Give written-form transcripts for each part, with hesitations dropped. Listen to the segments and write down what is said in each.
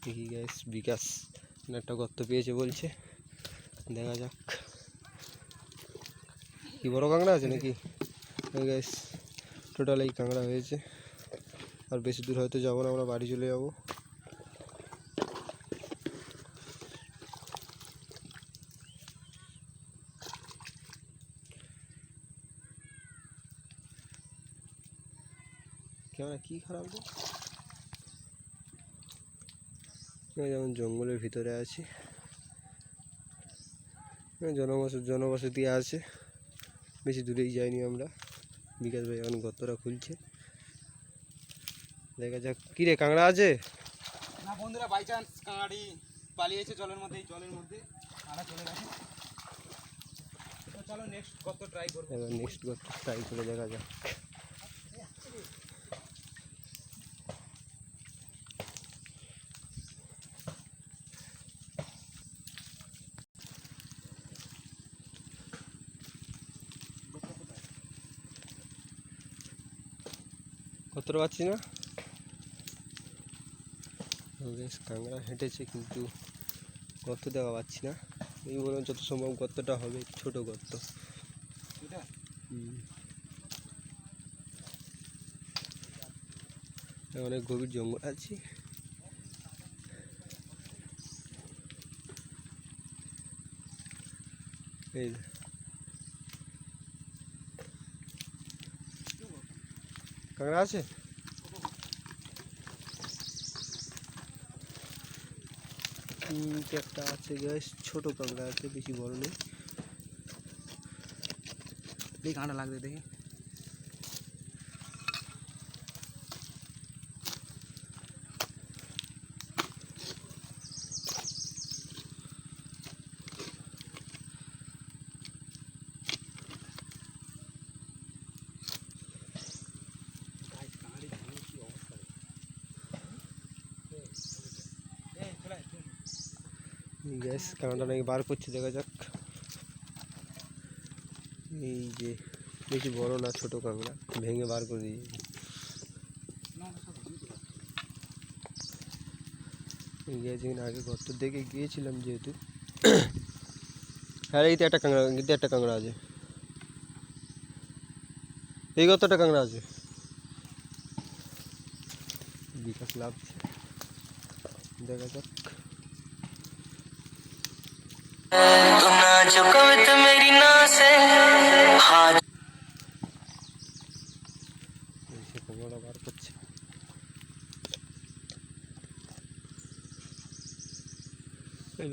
দেখি গাইস বিকাশ একটা গর্ত পেয়েছে বলছে, দেখা যাক। কি বড় কাঁকড়া আছে নাকি? গাইস টোটাল এই কাঁকড়া হয়েছে, আর বেশি দূর হয়তো যাবো না, আমরা বাড়ি চলে যাবো। ক্যামেরা কি খারাপ গো, যেমন জঙ্গলের ভিতরে আছি, জনবসতি আছে, বেশি দূরেই যাইনি আমরা। বিকাশ ভাই এখন গর্তটা খুলছে, দেখা যাক। কি রে কাঁকড়া আছে না বন্ধুরা? বাই চান্স কাঁকড়াটি পালিয়েছে জলের মধ্যে, চলে গেছে। তো চলো নেক্সট গর্ত ট্রাই করবো। এবার নেক্সট গর্ত ট্রাই করে দেখা যাক। গর্তটা পাচ্ছি না, বেশ কাঁকড়া হেঁটেছে কিন্তু গর্ত দেখা পাচ্ছি না। এই বললাম যত সম্ভব গর্তটা হবে ছোট গর্ত। অনেক গভীর জঙ্গল আছে। এই কাঁকড়া আছে, একটা আছে গ্যাস, ছোট কাঁকড়া আছে, বেশি বড় নেই। দেখি কাঁটা লাগবে, দেখি। গ্যাস কাঁকড়া নাকি বার করছে, দেখা যাক। এই যে বেশি বড় না, ছোট কাঁকড়া, ভেঙে বার করে দিয়েছি। যেদিন আগে গর্ত দেখে গিয়েছিলাম যেহেতু। হ্যাঁ এইতে একটা কাঁকড়া, এতে একটা কাঁকড়া আছে, এই গর্তটা কাঁকড়া আছে। বিকাশ লাভছে, দেখা যাক। কাঁকড়া বার করছে,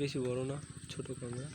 বেশি বড় না, ছোট কাঁকড়া।